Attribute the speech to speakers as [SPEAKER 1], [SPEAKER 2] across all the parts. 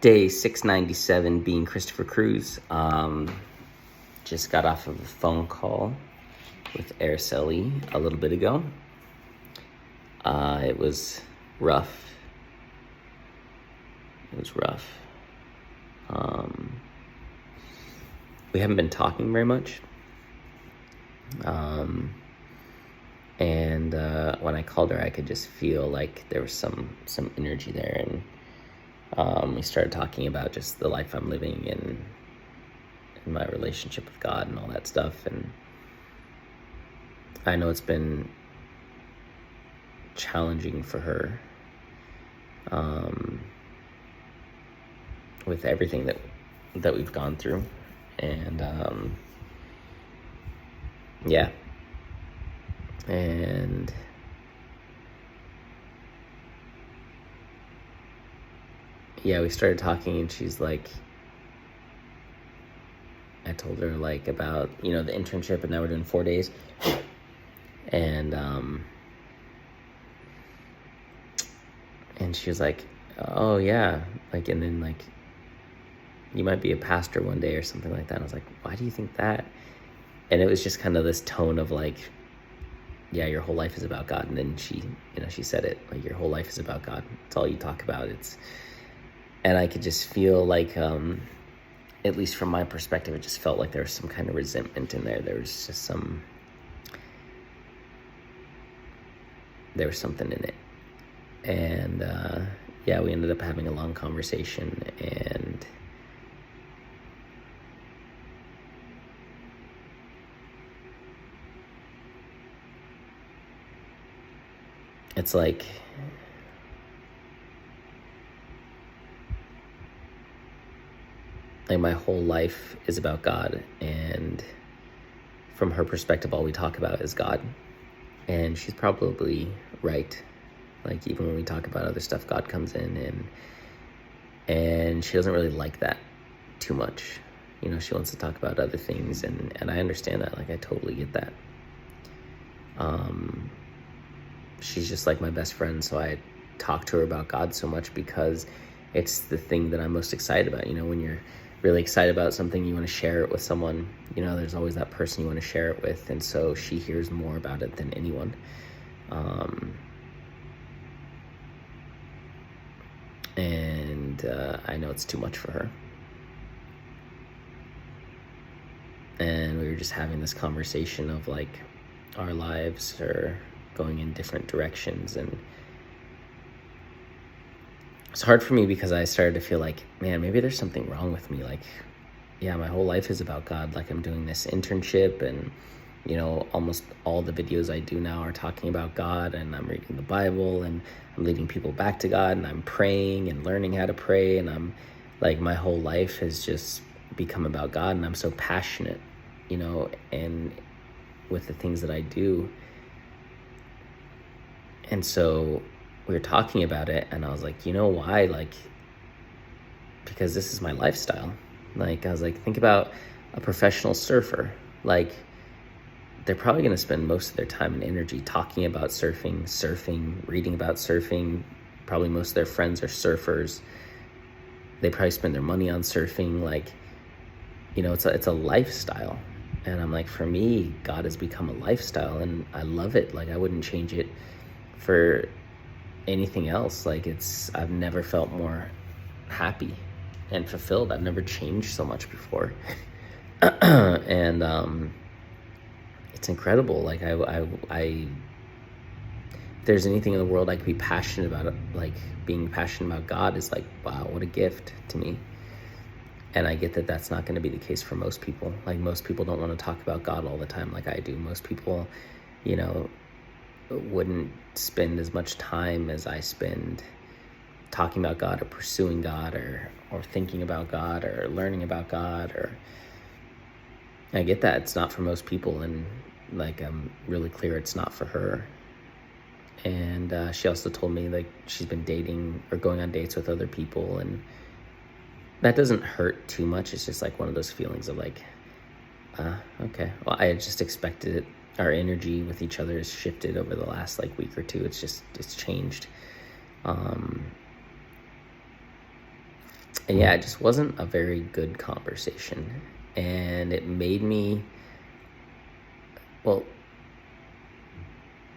[SPEAKER 1] Day 697 being Christopher Cruz. Just got off of a phone call with Araceli a little bit ago. It was rough. We haven't been talking very much. And when I called her, I could just feel like there was some energy there, and we started talking about just the life I'm living and my relationship with God and all that stuff. And I know it's been challenging for her with everything that we've gone through, and and we started talking, and she's like, I told her like about, the internship, and now we're doing 4 days. And she was like, oh yeah, like, and then like, you might be a pastor one day or something like that. And I was like, why do you think that? And it was just kind of this tone of like, yeah, your whole life is about God. And then she said it, like, your whole life is about God. It's all you talk about. And I could just feel like, at least from my perspective, it just felt like there was some kind of resentment in there. There was something in it. And we ended up having a long conversation, and it's like my whole life is about God, and from her perspective, all we talk about is God. And she's probably right. Like, even when we talk about other stuff, God comes in, and she doesn't really like that too much. She wants to talk about other things, and I understand that. Like, I totally get that. She's just like my best friend, so I talk to her about God so much because it's the thing that I'm most excited about. When you're really excited about something, you want to share it with someone. There's always that person you want to share it with, and so she hears more about it than anyone. And I know it's too much for her. And we were just having this conversation of like, our lives are going in different directions, and it's hard for me because I started to feel like, man, maybe there's something wrong with me. Like, yeah, my whole life is about God. Like, I'm doing this internship, and almost all the videos I do now are talking about God, and I'm reading the Bible, and I'm leading people back to God, and I'm praying and learning how to pray, and I'm like, my whole life has just become about God, and I'm so passionate, and with the things that I do. And so we were talking about it, and I was like, why? Like, because this is my lifestyle. Like, I was like, think about a professional surfer. Like, they're probably going to spend most of their time and energy talking about surfing, reading about surfing. Probably most of their friends are surfers. They probably spend their money on surfing. Like, it's a lifestyle. And I'm like, for me, God has become a lifestyle, and I love it. Like, I wouldn't change it for anything else. Like, I've never felt more happy and fulfilled. I've never changed so much before. And it's incredible. Like, if there's anything in the world I could be passionate about, like, being passionate about God is like, wow, what a gift to me. And I get that that's not going to be the case for most people. Like, most people don't want to talk about God all the time like I do. Most people, wouldn't spend as much time as I spend talking about God, or pursuing God, or thinking about God, or learning about God. Or I get that it's not for most people, and like, I'm really clear it's not for her. And she also told me, like, she's been dating or going on dates with other people, and that doesn't hurt too much. It's just like one of those feelings of like, okay, well, I had just expected it. Our energy with each other has shifted over the last like week or two. It's changed. And yeah, it just wasn't a very good conversation. And it made me, well,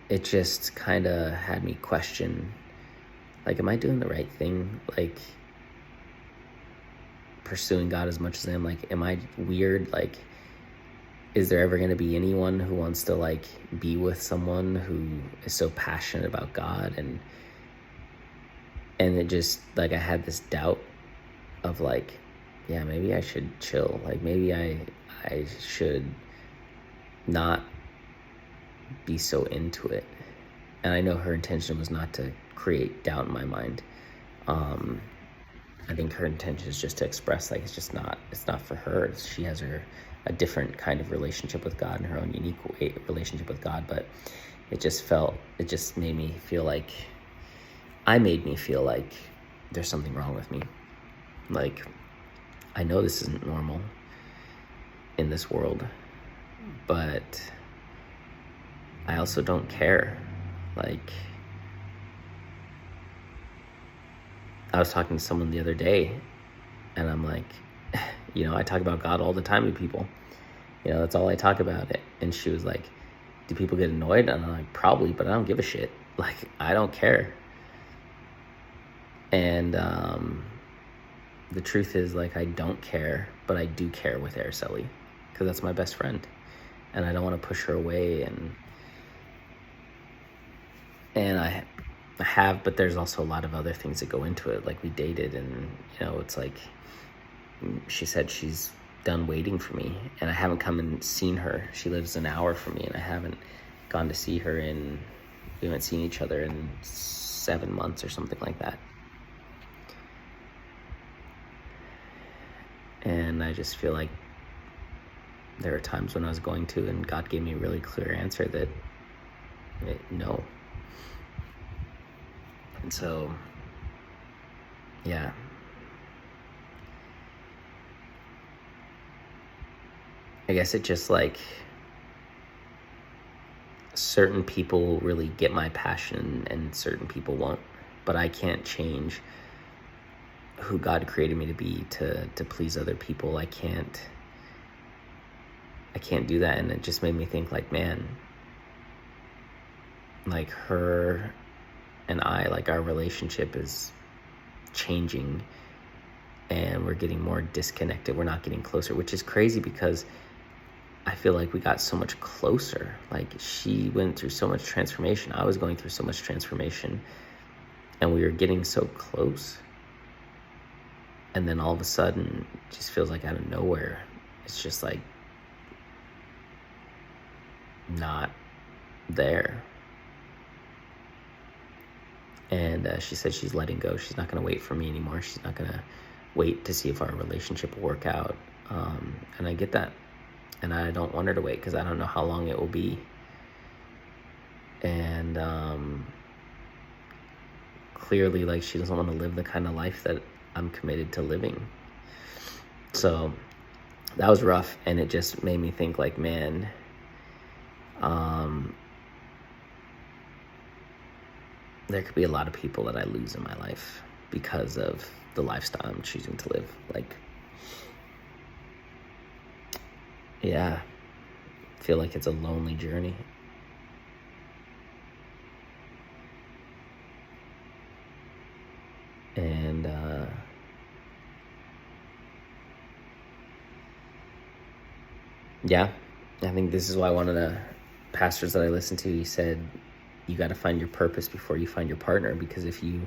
[SPEAKER 1] it just kind of had me question, like, am I doing the right thing? Like, pursuing God as much as I am, like, am I weird? Like, is there ever going to be anyone who wants to, like, be with someone who is so passionate about God? And it just, like, I had this doubt of, like, yeah, maybe I should chill. Like, maybe I should not be so into it. And I know her intention was not to create doubt in my mind. I think her intention is just to express, like, it's not for her. She has a different kind of relationship with God and her own unique relationship with God. But it just made me feel like, there's something wrong with me. Like, I know this isn't normal in this world, but I also don't care. Like, I was talking to someone the other day, and I'm like, I talk about God all the time to people. That's all I talk about it. And she was like, do people get annoyed? And I'm like, probably, but I don't give a shit. Like, I don't care. And the truth is, like, I don't care, but I do care with Araceli, because that's my best friend. And I don't want to push her away. And I have, but there's also a lot of other things that go into it. Like, we dated, and it's like, she said she's done waiting for me, and I haven't come and seen her. She lives an hour from me, and I haven't gone to see her we haven't seen each other in 7 months or something like that. And I just feel like there are times when I was going to, and God gave me a really clear answer that no. And so, yeah. I guess it just, like, certain people really get my passion and certain people won't. But I can't change who God created me to be to please other people. I can't do that. And it just made me think, like, man, like, her and I, like, our relationship is changing, and we're getting more disconnected. We're not getting closer, which is crazy, because I feel like we got so much closer. Like, she went through so much transformation. I was going through so much transformation, and we were getting so close. And then all of a sudden, it just feels like out of nowhere, it's just, like, not there. And she said she's letting go. She's not going to wait for me anymore. She's not going to wait to see if our relationship will work out. And I get that. And I don't want her to wait, because I don't know how long it will be. And clearly, like, she doesn't want to live the kind of life that I'm committed to living. So that was rough. And it just made me think, like, man, there could be a lot of people that I lose in my life because of the lifestyle I'm choosing to live. Like, yeah, I feel like it's a lonely journey. And yeah, I think this is why one of the pastors that I listened to, he said, you got to find your purpose before you find your partner, because if you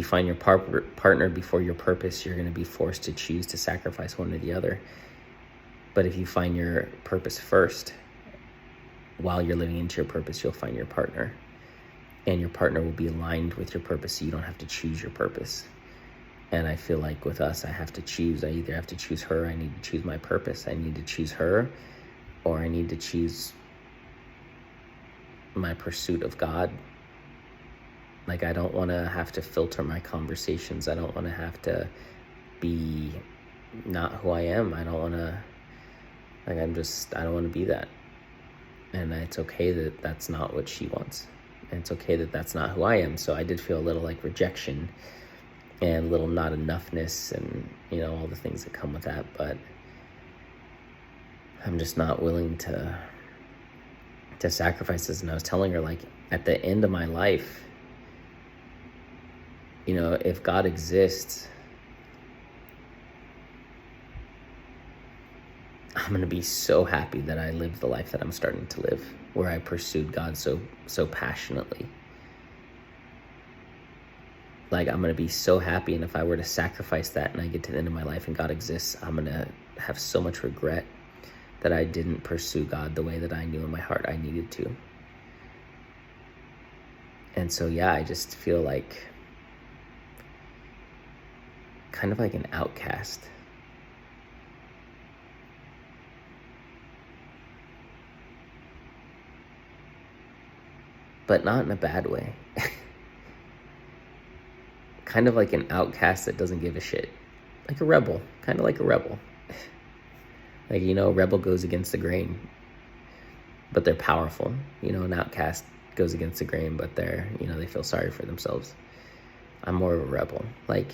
[SPEAKER 1] find your partner before your purpose, you're going to be forced to choose to sacrifice one or the other. But if you find your purpose first, while you're living into your purpose, you'll find your partner, and your partner will be aligned with your purpose, so you don't have to choose your purpose. And I feel like with us, I have to choose. I either have to choose her, I need to choose my purpose. I need to choose her, or I need to choose my pursuit of God. Like, I don't want to have to filter my conversations. I don't want to have to be not who I am. I don't want to, like, I don't want to be that. And it's okay that that's not what she wants. And it's okay that that's not who I am. So I did feel a little, like, rejection and a little not enoughness. And all the things that come with that, but I'm just not willing to sacrifice this. And I was telling her, like, at the end of my life, if God exists, I'm going to be so happy that I lived the life that I'm starting to live, where I pursued God so passionately. Like, I'm going to be so happy. And if I were to sacrifice that and I get to the end of my life and God exists, I'm going to have so much regret that I didn't pursue God the way that I knew in my heart I needed to. And so, yeah, I just feel like kind of like an outcast. But not in a bad way. Kind of like an outcast that doesn't give a shit. Like a rebel. Kind of like a rebel. Like, a rebel goes against the grain, but they're powerful. An outcast goes against the grain, but they feel sorry for themselves. I'm more of a rebel. Like,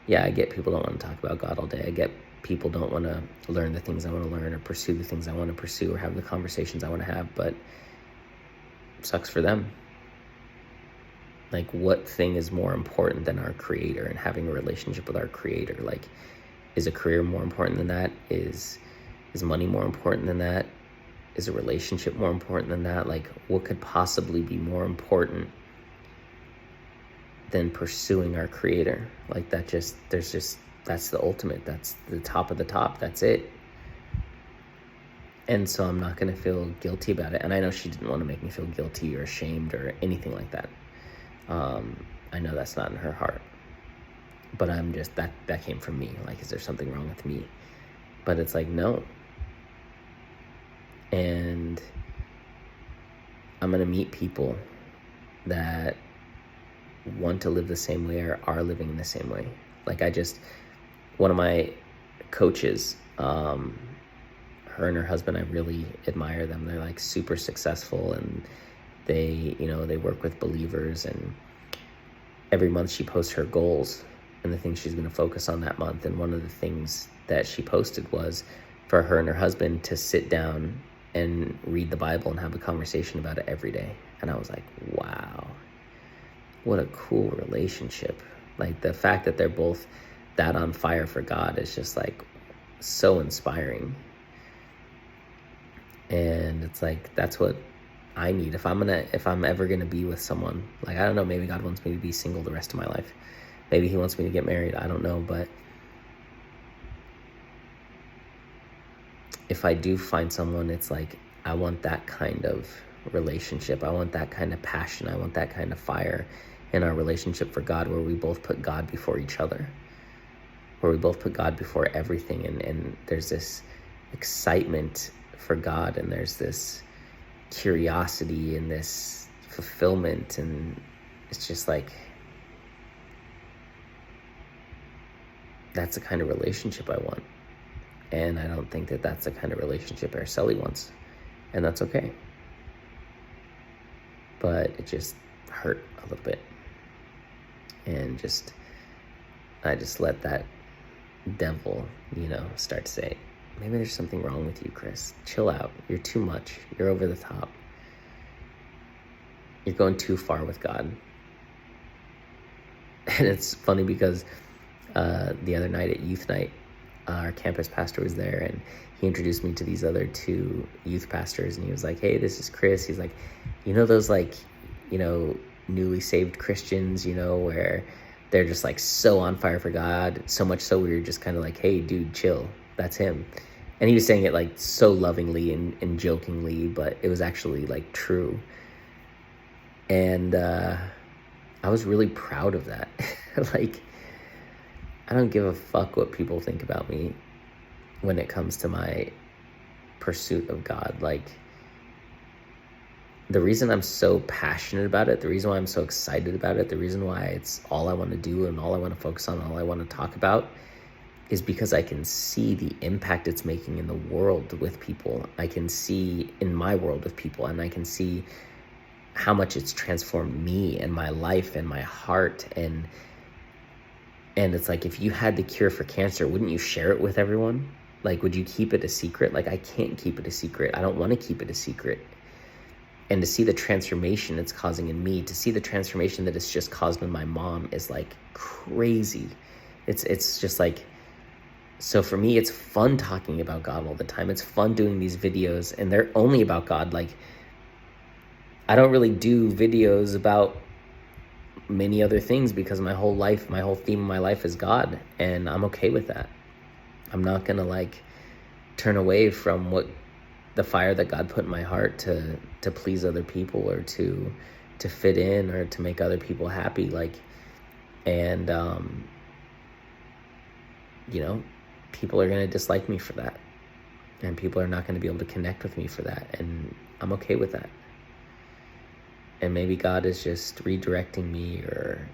[SPEAKER 1] yeah, I get people don't want to talk about God all day. I get people don't want to learn the things I want to learn or pursue the things I want to pursue or have the conversations I want to have, but it sucks for them. Like, what thing is more important than our Creator and having a relationship with our Creator? Like, is a career more important than that? Is money more important than that? Is a relationship more important than that? Like, what could possibly be more important than pursuing our Creator? Like, that's the ultimate. That's the top of the top. That's it. And so I'm not going to feel guilty about it. And I know she didn't want to make me feel guilty or ashamed or anything like that. I know that's not in her heart. But I'm just, that came from me. Like, is there something wrong with me? But it's like, no. And I'm going to meet people that want to live the same way or are living the same way. Like, one of my coaches, her and her husband, I really admire them. They're like super successful, and they work with believers, and every month she posts her goals and the things she's going to focus on that month. And one of the things that she posted was for her and her husband to sit down and read the Bible and have a conversation about it every day. And I was like, wow, what a cool relationship. Like, the fact that they're both that on fire for God is just like so inspiring. And it's like, that's what I need. If I'm ever gonna be with someone, like, I don't know, maybe God wants me to be single the rest of my life. Maybe he wants me to get married. I don't know. But if I do find someone, it's like, I want that kind of relationship. I want that kind of passion. I want that kind of fire in our relationship for God, where we both put God before each other, where we both put God before everything. And there's this excitement for God, and there's this curiosity and this fulfillment. And it's just like, that's the kind of relationship I want. And I don't think that that's the kind of relationship Araceli wants. And that's okay. But it just hurt a little bit. And I just let that devil, start to say, maybe there's something wrong with you, Chris. Chill out. You're too much. You're over the top. You're going too far with God. And it's funny because the other night at youth night, our campus pastor was there, and he introduced me to these other two youth pastors, and he was like, hey, this is Chris. He's like, those newly saved Christians, where they're just like so on fire for God, so much so we were just kind of like, hey, dude, chill. That's him. And he was saying it like so lovingly and jokingly, but it was actually like true. And I was really proud of that. Like, I don't give a fuck what people think about me when it comes to my pursuit of God. Like, the reason I'm so passionate about it, the reason why I'm so excited about it, the reason why it's all I want to do and all I want to focus on, all I want to talk about, is because I can see the impact it's making in the world with people. I can see in my world with people, and I can see how much it's transformed me and my life and my heart. And And it's like, if you had the cure for cancer, wouldn't you share it with everyone? Like, would you keep it a secret? Like, I can't keep it a secret. I don't want to keep it a secret. And to see the transformation it's causing in me, to see the transformation that it's just caused in my mom is like crazy. It's just like, so for me, it's fun talking about God all the time. It's fun doing these videos, and they're only about God. Like, I don't really do videos about many other things because my whole life, my whole theme of my life is God, and I'm okay with that. I'm not gonna like turn away from what the fire that God put in my heart to please other people, or to fit in, or to make other people happy. Like, and you know, people are gonna dislike me for that, and people are not gonna be able to connect with me for that, and I'm okay with that. And maybe God is just redirecting me, or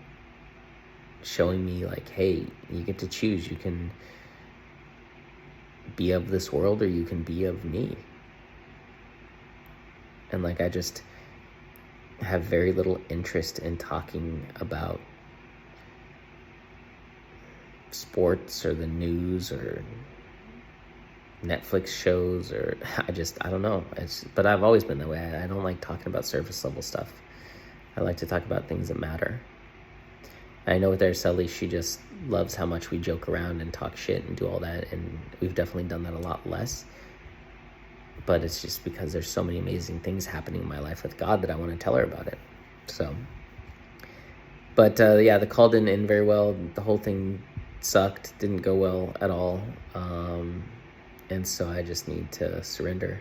[SPEAKER 1] showing me like, hey, you get to choose. You can be of this world, or you can be of me. And like, I just have very little interest in talking about sports or the news or Netflix shows, or I don't know. But I've always been that way. I don't like talking about surface level stuff. I like to talk about things that matter. I know with Araceli, she just loves how much we joke around and talk shit and do all that, and we've definitely done that a lot less. But it's just because there's so many amazing things happening in my life with God that I want to tell her about it. So, but yeah, the call didn't end very well. The whole thing sucked, didn't go well at all. And so I just need to surrender.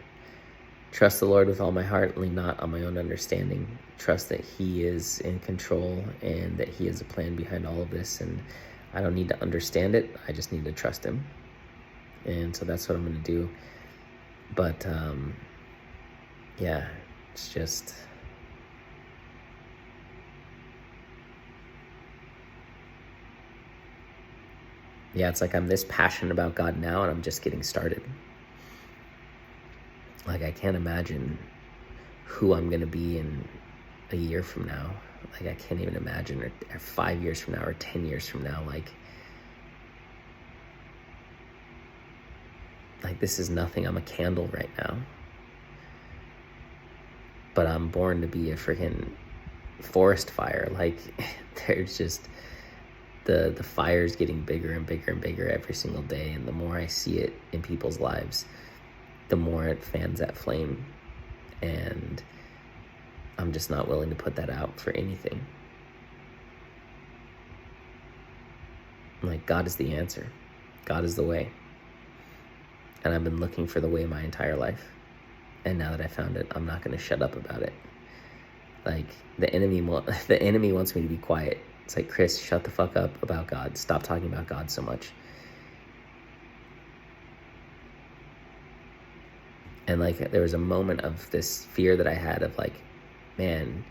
[SPEAKER 1] Trust the Lord with all my heart, lean not on my own understanding. Trust that He is in control, and that He has a plan behind all of this. And I don't need to understand it. I just need to trust Him. And so that's what I'm going to do. But yeah, it's just, yeah, it's like I'm this passionate about God now, and I'm just getting started. Like, I can't imagine who I'm going to be in a year from now. Like, I can't even imagine, or 5 years from now, or 10 years from now. Like this is nothing. I'm a candle right now. But I'm born to be a freaking forest fire. Like, there's just, the fire's getting bigger and bigger and bigger every single day. And the more I see it in people's lives, the more it fans that flame. And I'm just not willing to put that out for anything. Like, God is the answer. God is the way. And I've been looking for the way my entire life. And now that I found it, I'm not going to shut up about it. Like, the enemy wants me to be quiet. It's like, Chris, shut the fuck up about God. Stop talking about God so much. And like, there was a moment of this fear that I had of like, man,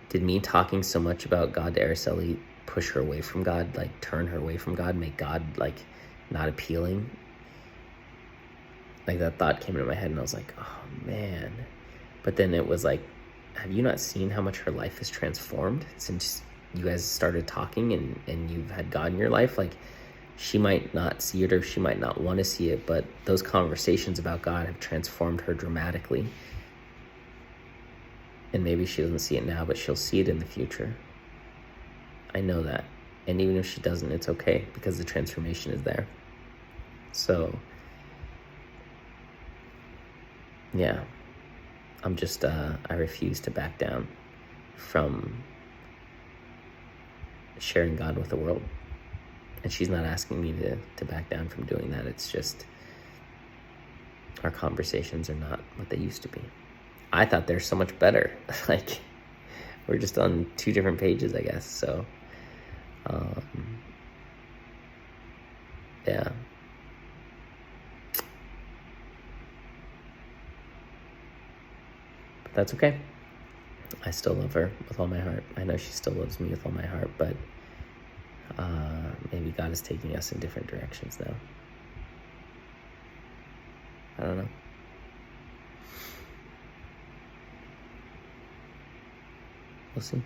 [SPEAKER 1] did me talking so much about God to Araceli push her away from God, like turn her away from God, make God like not appealing? Like, that thought came into my head, and I was like, oh man. But then it was like, have you not seen how much her life has transformed since you guys started talking, and you've had God in your life? Like, she might not see it, or she might not want to see it, but those conversations about God have transformed her dramatically. And maybe she doesn't see it now, but she'll see it in the future. I know that. And even if she doesn't, it's okay, because the transformation is there. So, yeah, I'm just, I refuse to back down from sharing God with the world. And she's not asking me to back down from doing that. It's just, our conversations are not what they used to be. I thought they're so much better. Like, we're just on two different pages, I guess. So, yeah. But that's okay. I still love her with all my heart. I know she still loves me with all my heart, but maybe God is taking us in different directions now. I don't know. We'll see.